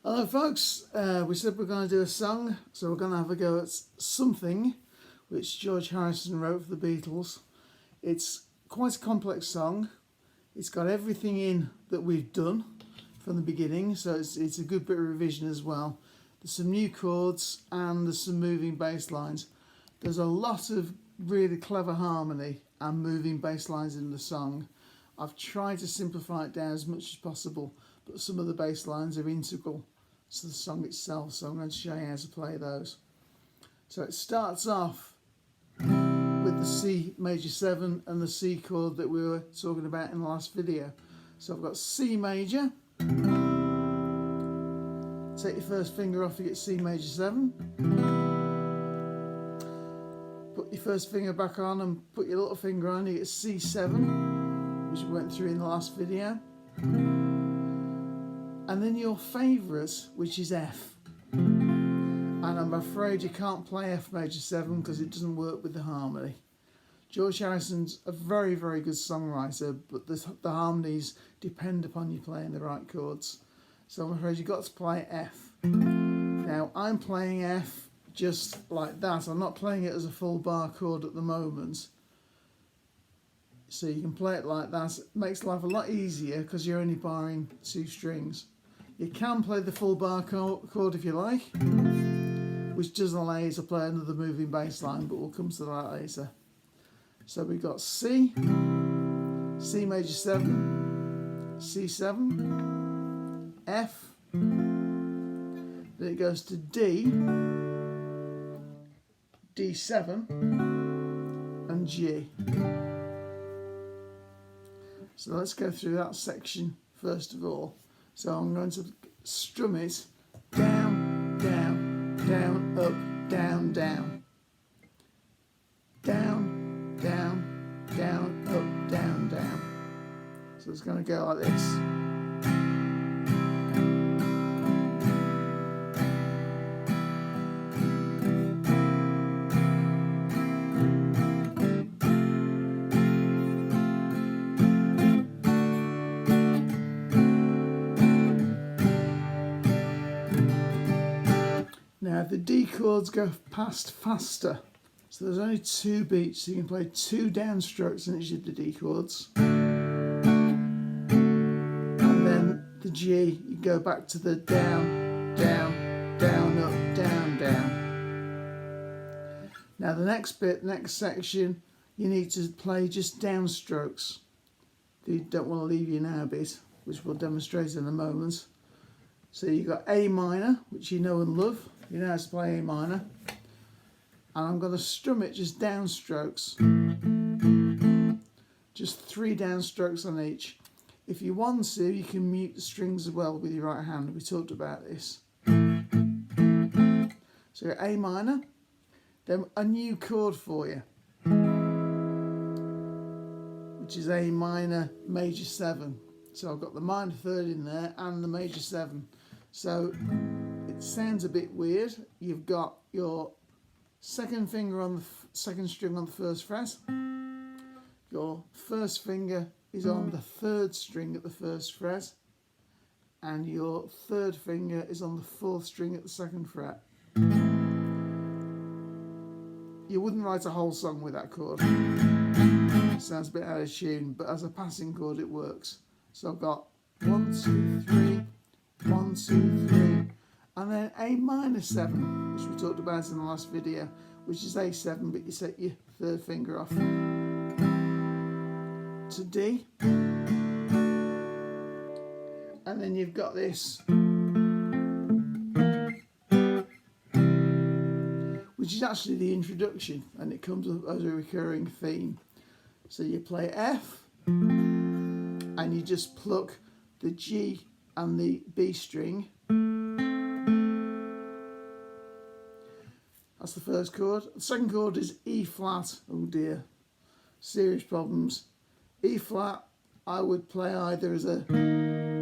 Hello folks, we said we're going to do a song, so we're going to have a go at Something, which George Harrison wrote for the Beatles. It's quite a complex song. It's got everything in that we've done from the beginning, so it's a good bit of revision as well. There's some new chords and there's some moving bass lines. There's a lot of really clever harmony and moving bass lines in the song. I've tried to simplify it down as much as possible, but some of the bass lines are integral to the song itself, so I'm going to show you how to play those. So it starts off with the C major 7 and the C chord that we were talking about in the last video. So I've got C major, take your first finger off, you get C major 7, put your first finger back on and put your little finger on, you get C7, which we went through in the last video. And then your favourite, which is F. And I'm afraid you can't play F major 7 because it doesn't work with the harmony. George Harrison's a very, very good songwriter, but the harmonies depend upon you playing the right chords. So I'm afraid you've got to play F. Now I'm playing F just like that. I'm not playing it as a full bar chord at the moment. So you can play it like that. It makes life a lot easier because you're only barring 2 strings. You can play the full bar chord if you like, which doesn't allow you to play another moving bass line, but we'll come to that later. So we've got C, C major 7, C7, F, then it goes to D, D7 and G. So let's go through that section first of all. So I'm going to strum it down, down, down, up, down, down. Down, down, down, up, down, down. So it's going to go like this. Now the D chords go past faster, so there's only 2 beats, so you can play 2 downstrokes in each of the D chords. And then the G, you go back to the down, down, down, up, down, down. Now the next bit, next section, you need to play just downstrokes. You don't want to leave your now bit, which we'll demonstrate in a moment. So you've got A minor, which you know and love. You know how to play A minor. And I'm going to strum it just downstrokes. Just 3 downstrokes on each. If you want to, you can mute the strings as well with your right hand. We talked about this. So A minor, then a new chord for you, which is A minor major 7. So I've got the minor 3rd in there and the major 7. So it sounds a bit weird. You've got your second finger on the second string on the 1st fret. Your first finger is on the 3rd string at the 1st fret. And your 3rd finger is on the 4th string at the 2nd fret. You wouldn't write a whole song with that chord. It sounds a bit out of tune, but as a passing chord it works. So I've got 1, 2, 3, 1, 2, 3, and then A minor 7, which we talked about in the last video, which is A7, but you set your 3rd finger off to D, and then you've got this, which is actually the introduction, and it comes up as a recurring theme. So you play F, and you just pluck the G and the B string. That's the first chord. The second chord is E flat. Oh dear, serious problems. E flat, I would play either as a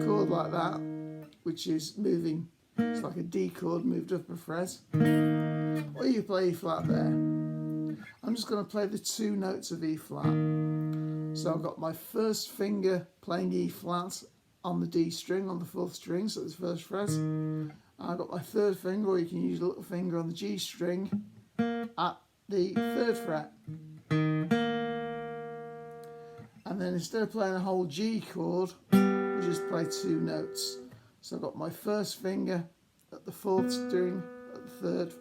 chord like that, which is moving, it's like a D chord moved up a fret, or you play E flat there. I'm just going to play the 2 notes of E flat. So I've got my first finger playing E flat on the D string, on the 4th string, so it's the 1st fret. I've got my 3rd finger, or you can use a little finger on the G string at the 3rd fret. And then instead of playing a whole G chord, we just play 2 notes. So I've got my 1st finger at the 4th string, at the 3rd,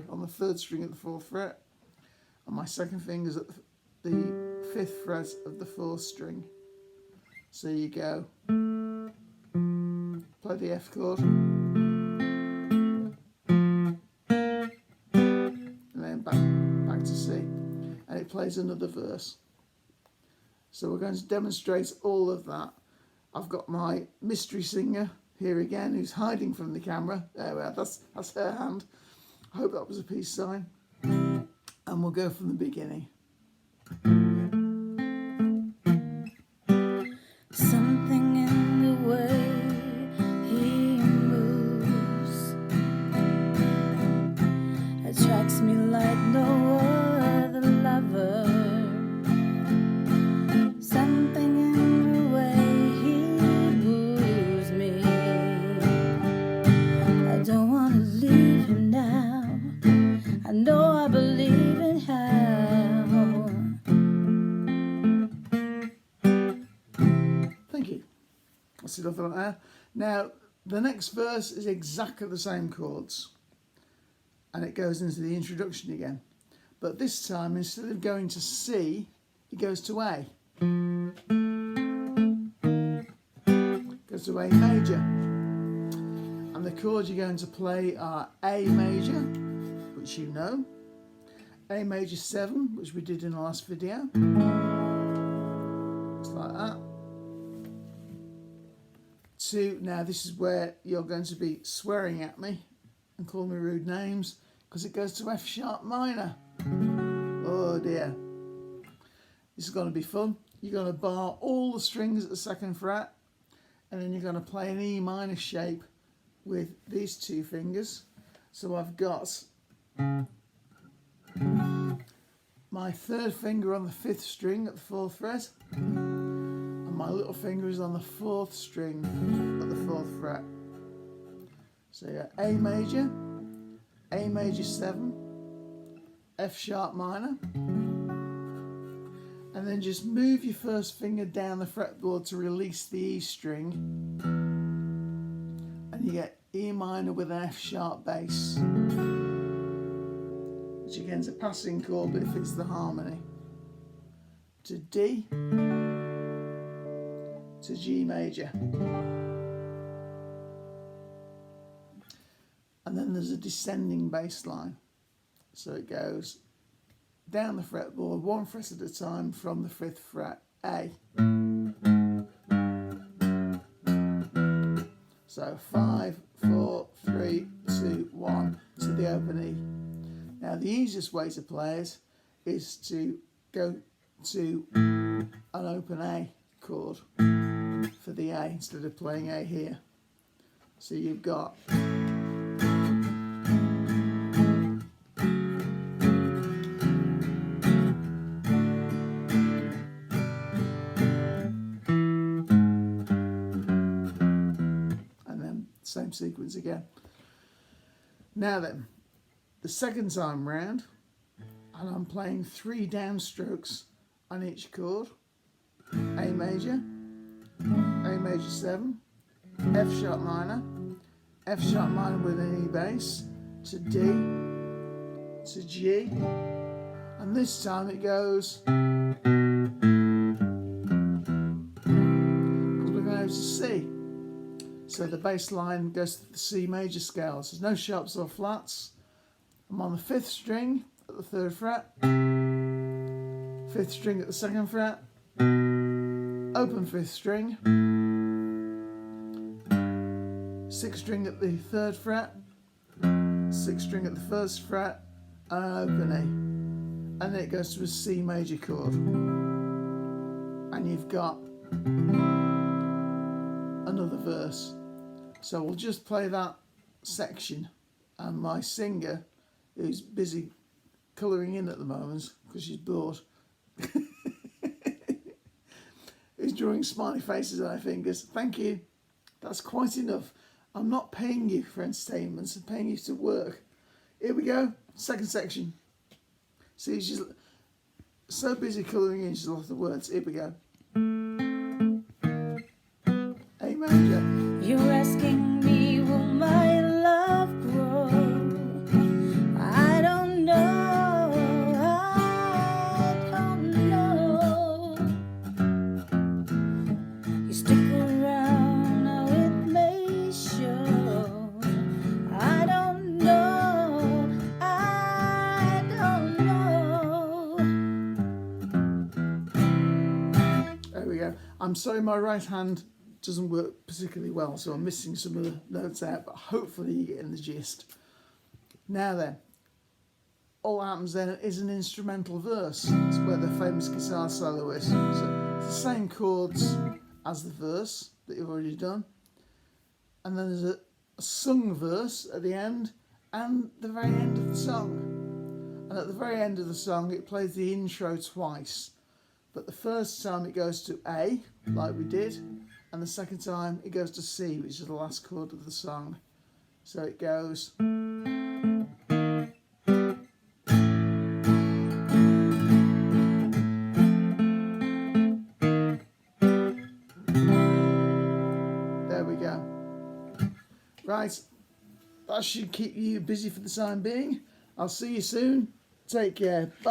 on the 3rd string at the 4th fret, and my 2nd finger's at the 5th fret of the 4th string. So you go, play the F chord, and then back to C, and it plays another verse. So we're going to demonstrate all of that. I've got my mystery singer here again, who's hiding from the camera. There we are, that's her hand. I hope that was a peace sign. And we'll go from the beginning. Something in the way he moves attracts me like no other lover. Something in the way he moves me. I don't want to leave him now. I know I believe in how. Thank you. That's enough of that there. Now, the next verse is exactly the same chords, and it goes into the introduction again. But this time, instead of going to C, it goes to A. Goes to A major. And the chords you're going to play are A major, which you know, A major 7, which we did in the last video. Looks like that. 2, now this is where you're going to be swearing at me and calling me rude names, because it goes to F sharp minor. Oh dear. This is going to be fun. You're going to bar all the strings at the 2nd fret, and then you're going to play an E minor shape with these 2 fingers. So I've got my 3rd finger on the 5th string at the 4th fret, and my little finger is on the 4th string at the 4th fret. So you got A major 7, F sharp minor, and then just move your 1st finger down the fretboard to release the E string, and you get E minor with an F sharp bass, which again is a passing chord, but it fits the harmony. To D, to G major. And then there's a descending bass line. So it goes down the fretboard, 1 fret at a time from the 5th fret, A. So 5, 4, 3, 2, 1 to the open E. Now the easiest way to play it is to go to an open A chord for the A instead of playing A here. So you've got same sequence again. Now then, the 2nd time round, and I'm playing 3 downstrokes on each chord. A major 7, F sharp minor with an E bass, to D, to G, and this time it goes, because we're going to C. So the bass line goes to the C major scale. So there's no sharps or flats. I'm on the 5th string at the 3rd fret, 5th string at the 2nd fret, open 5th string, 6th string at the 3rd fret, 6th string at the 1st fret, and an open E. And then it goes to a C major chord. And you've got another verse. So we'll just play that section, and my singer, who's busy colouring in at the moment because she's bored, who's drawing smiley faces and eye fingers. Thank you. That's quite enough. I'm not paying you for entertainment. I'm paying you to work. Here we go. Second section. See, she's so busy colouring in, she's lost the words. Here we go. A major. You're asking me, will my love grow? I don't know. I don't know. You stick around, now it may show. I don't know. I don't know. There we go. I'm sorry my right hand doesn't work particularly well, so I'm missing some of the notes out, but hopefully you're getting the gist. Now then, all that happens then is an instrumental verse. It's where the famous guitar solo is. So it's the same chords as the verse that you've already done. And then there's a sung verse at the end and the very end of the song. And at the very end of the song, it plays the intro twice. But the first time it goes to A, like we did, and the second time it goes to C, which is the last chord of the song. So it goes. There we go. Right, that should keep you busy for the time being. I'll see you soon. Take care. Bye.